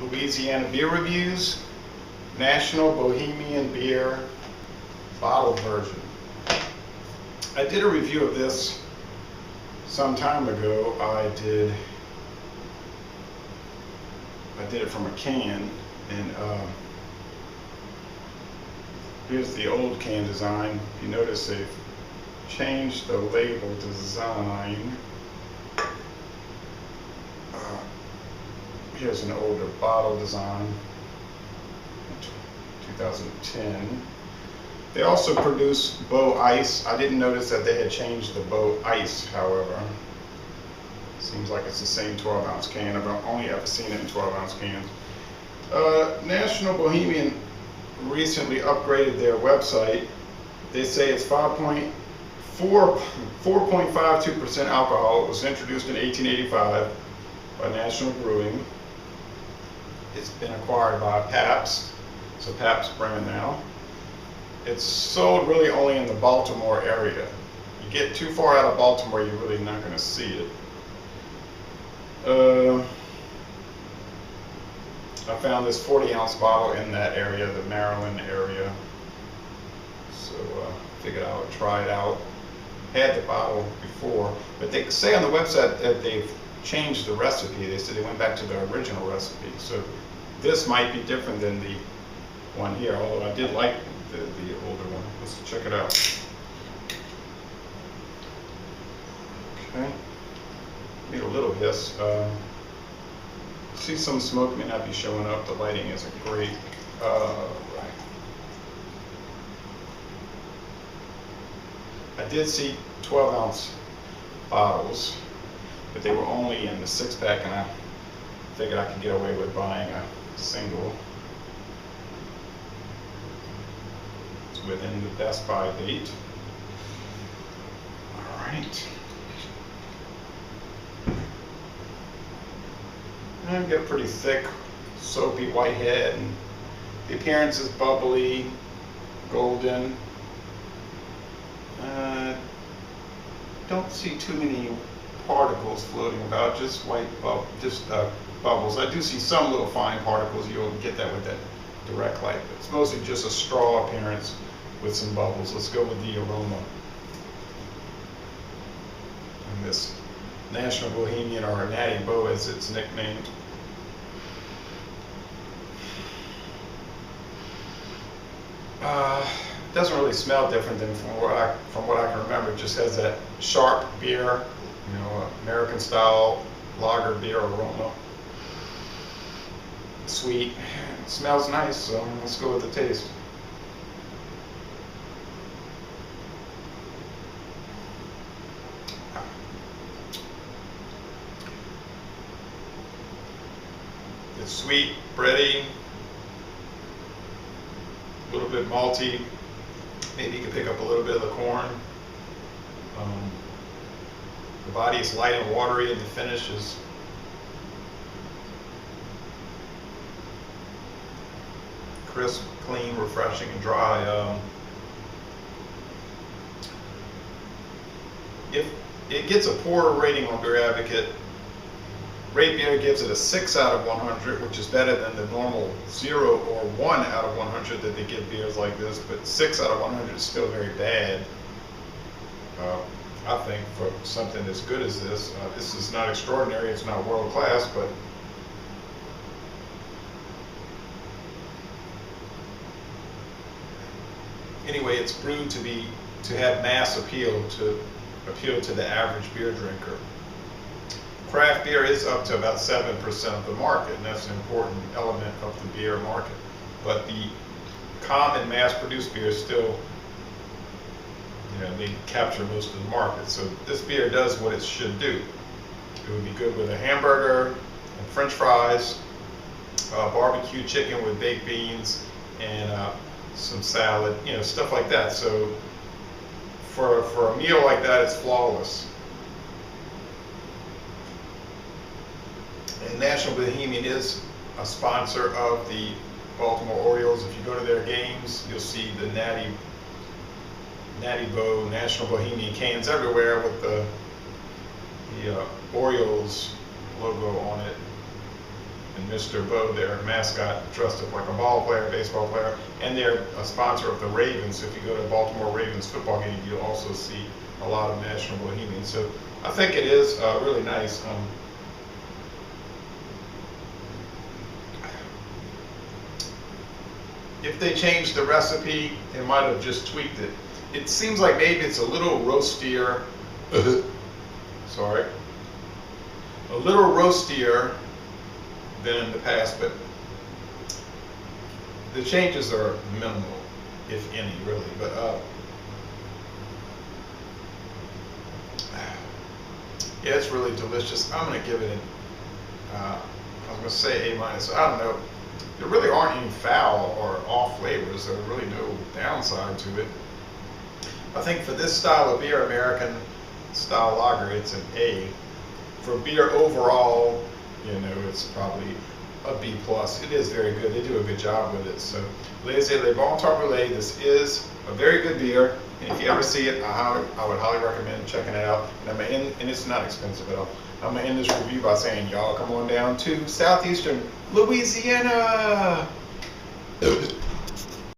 Louisiana Beer Reviews, National Bohemian Beer bottled version. I did a review of this some time ago. I did it from a can, and here's the old can design. You notice they've changed the label design. Here's an older bottle design, 2010. They also produce Bow Ice. I didn't notice that they had changed the Bow Ice, however. Seems like it's the same 12-ounce can. I've only ever seen it in 12-ounce cans. National Bohemian recently upgraded their website. They say it's 4.52% alcohol. It was introduced in 1885 by National Brewing. It's been acquired by Pabst. It's a Pabst brand now. It's sold really only in the Baltimore area. You get too far out of Baltimore, you're really not going to see it. I found this 40-ounce bottle in that area, the Maryland area. So figured I would try it out. Had the bottle before, but they say on the website that they've changed the recipe. They said they went back to the original recipe. So this might be different than the one here, although I did like the older one. Let's check it out. Okay. Made a little hiss. See, some smoke may not be showing up. The lighting isn't great. Right. I did see 12-ounce bottles, but they were only in the 6-pack, and I figured I could get away with buying a single. It's within the Best Buy date. All right. And get a pretty thick, soapy white head, and the appearance is bubbly, golden. Don't see too many particles floating about, just white bubbles. I do see some little fine particles. You'll get that with that direct light, but it's mostly just a straw appearance with some bubbles. Let's go with the aroma. And this National Bohemian, or Natty Boh as it's nicknamed. Doesn't really smell different than from what I can remember. It just has that sharp beer, American style lager beer aroma. Sweet. It smells nice, so let's go with the taste. It's sweet, bready, a little bit malty. Maybe you can pick up a little bit of the corn. The body is light and watery, and the finish is crisp, clean, refreshing, and dry. If it gets a poor rating on Beer Advocate, Rate Beer gives it a 6 out of 100, which is better than the normal 0 or 1 out of 100 that they give beers like this, but 6 out of 100 is still very bad. I think for something as good as this, this is not extraordinary, it's not world class, but anyway, it's brewed to have mass appeal, to the average beer drinker. Craft beer is up to about 7% of the market, and that's an important element of the beer market. But the common mass-produced beer is still, they capture most of the market. So this beer does what it should do. It would be good with a hamburger and French fries, barbecue chicken with baked beans, and some salad, stuff like that. So for a meal like that, it's flawless. And National Bohemian is a sponsor of the Baltimore Orioles. If you go to their games, you'll see the Natty Boh, National Bohemian cans everywhere with the Orioles logo on it. and Mr. Bo, their mascot, dressed up like a ball player, baseball player, and they're a sponsor of the Ravens. So if you go to a Baltimore Ravens football game, you'll also see a lot of National Bohemian. So I think it is really nice. If they changed the recipe, they might have just tweaked it. It seems like maybe it's a little roastier. Sorry. A little roastier than in the past, but the changes are minimal, if any, really. But yeah, it's really delicious. I'm gonna give it an I was gonna say A-. I don't know. There really aren't any foul or off flavors. There's really no downside to it. I think for this style of beer, American style lager, it's an A. For beer overall, it's probably a B+. It is very good. They do a good job with it. So, Les Le Bon Temps Roulé, this is a very good beer. And if you ever see it, I would highly recommend checking it out. And it's not expensive at all. I'm going to end this review by saying, y'all come on down to southeastern Louisiana.